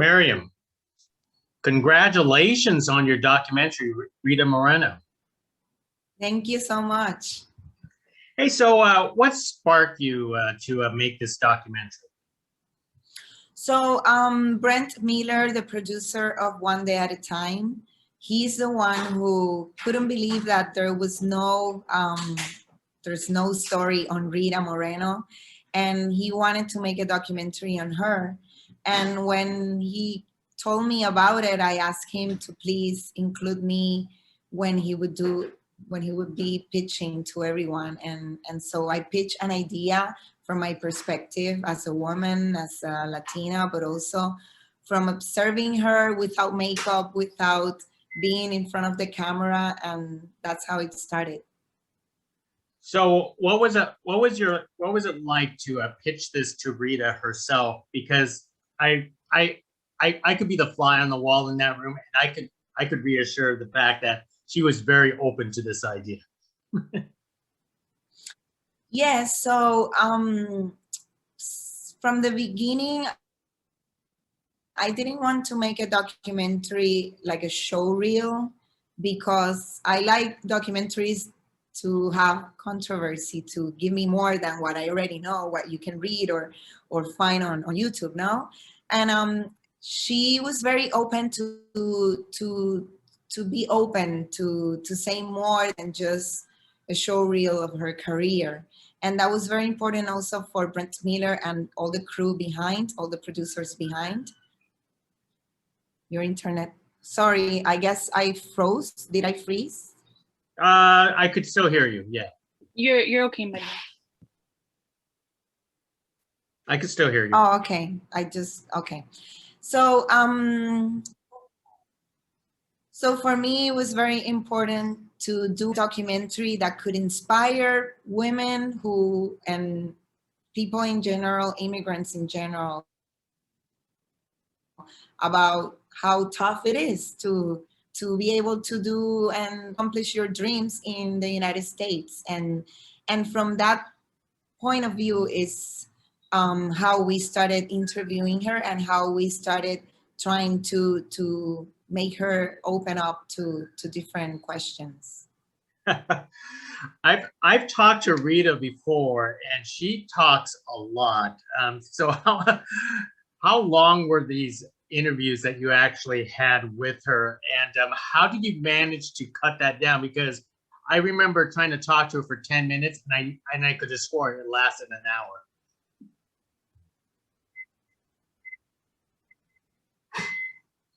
Mariem, congratulations on your documentary, Rita Moreno. Thank you so much. Hey, so what sparked you to make this documentary? So Brent Miller, the producer of One Day at a Time, he's the one who couldn't believe that there's no story on Rita Moreno, and he wanted to make a documentary on her. And when he told me about it, I asked him to please include me when he would be pitching to everyone. And so I pitched an idea from my perspective as a woman, as a Latina, but also from observing her without makeup, without being in front of the camera, and that's how it started. So what was it like to pitch this to Rita herself? Because I could be the fly on the wall in that room, and I could reassure the fact that she was very open to this idea. Yes, so from the beginning, I didn't want to make a documentary like a show reel, because I like documentaries to have controversy, to give me more than what I already know, what you can read or find on YouTube now. And she was very open to be open to say more than just a show reel of her career. And that was very important also for Brent Miller and all the crew behind, all the producers behind. Your internet, sorry, I guess I froze. Did I freeze? I could still hear you, yeah. You're okay, Maria. I could still hear you. Oh, okay. Okay. So, so for me, it was very important to do a documentary that could inspire women and people in general, immigrants in general, about how tough it is to be able to do and accomplish your dreams in the United States. And from that point of view is how we started interviewing her and how we started trying to make her open up to different questions. I've talked to Rita before, and she talks a lot. So how long were these interviews that you actually had with her, and how did you manage to cut that down? Because I remember trying to talk to her for 10 minutes, and I could have sworn it lasted an hour.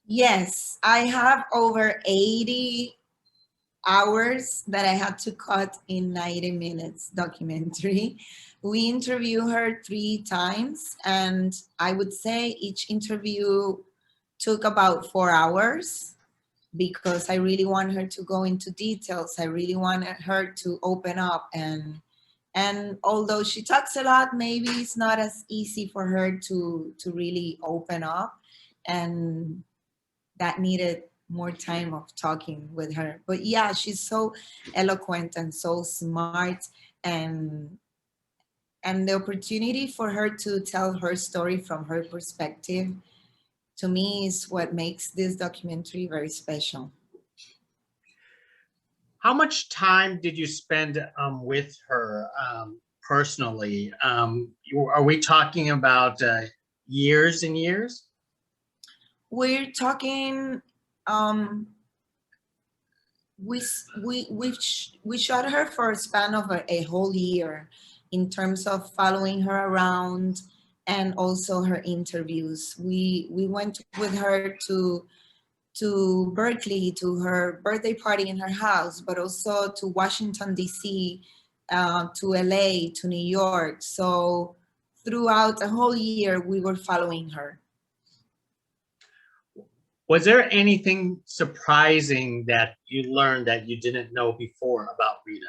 Yes, I have over 80 hours that I had to cut in 90 minutes documentary. We interview her 3 times, and I would say each interview took about 4 hours, because I really want her to go into details. I really wanted her to open up, and although she talks a lot, maybe it's not as easy for her to really open up, and that needed more time of talking with her. But yeah, she's so eloquent and so smart, and the opportunity for her to tell her story from her perspective, to me, is what makes this documentary very special. How much time did you spend with her personally? Are we talking about years and years? We're talking, we shot her for a span of a whole year, in terms of following her around and also her interviews. We went with her to Berkeley, to her birthday party in her house, but also to Washington, D.C., to LA, to New York. So throughout a whole year, we were following her. Was there anything surprising that you learned that you didn't know before about Rita?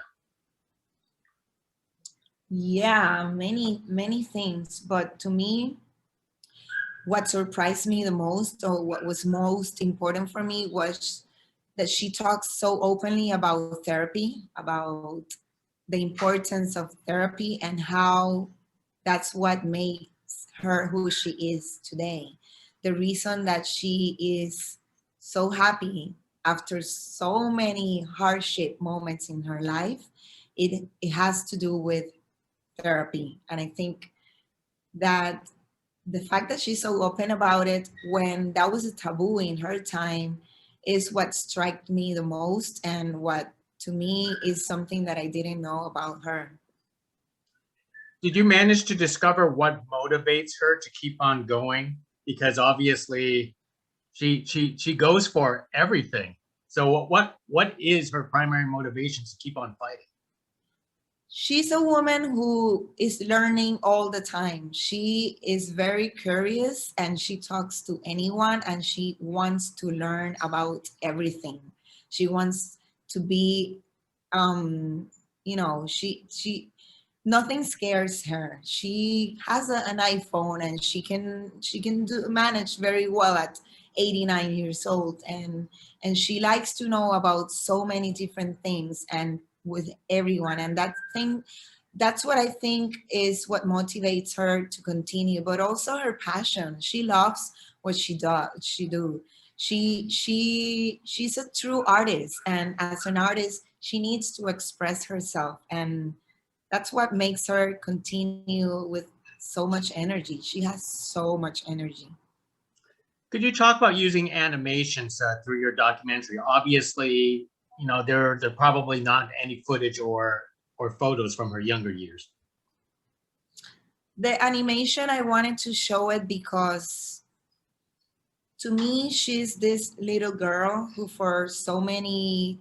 Yeah, many things. But to me, what surprised me the most, or what was most important for me, was that she talks so openly about therapy, about the importance of therapy, and how that's what makes her who she is today. the reason that she is so happy after so many hardship moments in her life, it has to do with therapy. And I think that the fact that she's so open about it when that was a taboo in her time is what struck me the most, and what to me is something that I didn't know about her. Did you manage to discover what motivates her to keep on going? Because obviously she goes for everything. So what is her primary motivation to keep on fighting? She's a woman who is learning all the time. She is very curious and she talks to anyone and she wants to learn about everything. She wants to be, you know, nothing scares her. She has an iPhone and she can manage very well at 89 years old, and she likes to know about so many different things and with everyone, and that's what I think is what motivates her to continue, but also her passion. She loves what she's a true artist, and as an artist she needs to express herself, and that's what makes her continue with so much energy. She has so much energy. Could you talk about using animations through your documentary? Obviously, you know, there probably not any footage or photos from her younger years. The animation, I wanted to show it because to me, she's this little girl who for so many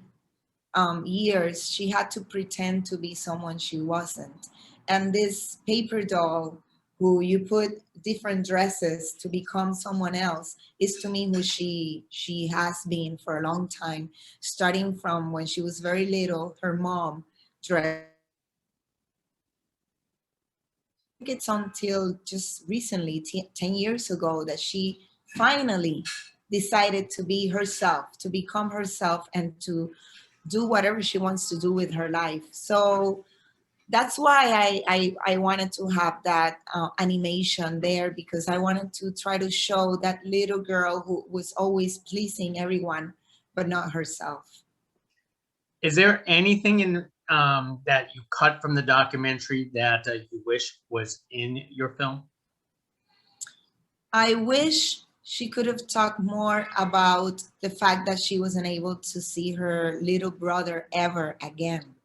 years, she had to pretend to be someone she wasn't. And this paper doll who you put different dresses to become someone else is to me who she has been for a long time, starting from when she was very little, her mom dressed. I think it's until just recently, 10 years ago, that she finally decided to be herself, to become herself, and to do whatever she wants to do with her life. So that's why I wanted to have that animation there, because I wanted to try to show that little girl who was always pleasing everyone, but not herself. Is there anything in that you cut from the documentary that you wish was in your film? I wish she could have talked more about the fact that she wasn't able to see her little brother ever again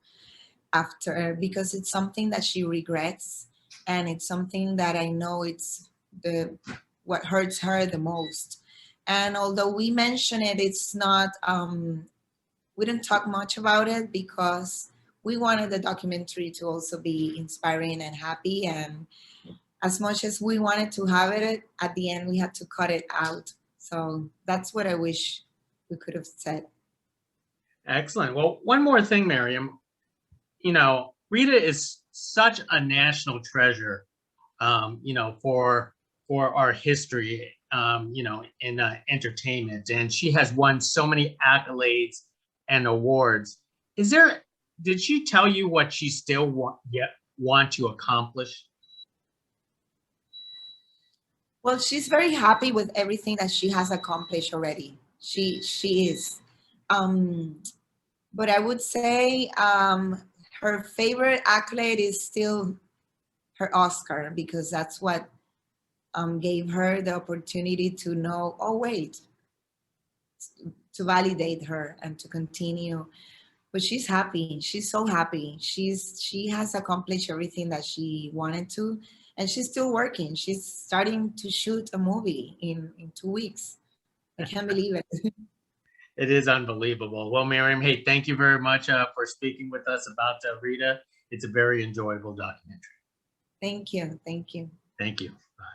after, because it's something that she regrets, and it's something that I know it's the what hurts her the most. And although we mention it, it's not we didn't talk much about it because we wanted the documentary to also be inspiring and happy, and as much as we wanted to have it, at the end we had to cut it out. So that's what I wish we could have said. Excellent. Well, one more thing, Mariem. You know, Rita is such a national treasure, you know, for our history, you know, in entertainment, and she has won so many accolades and awards. Did she tell you what she still want to accomplish? Well, she's very happy with everything that she has accomplished already. She is. Um, but I would say her favorite accolade is still her Oscar, because that's what gave her the opportunity to know, oh, wait, to validate her and to continue. But she's happy. She's so happy. She has accomplished everything that she wanted to, and she's still working. She's starting to shoot a movie in 2 weeks. I can't believe it. It is unbelievable. Well, Mariem, hey, thank you very much for speaking with us about Rita. It's a very enjoyable documentary. Thank you. Thank you. Thank you. Bye.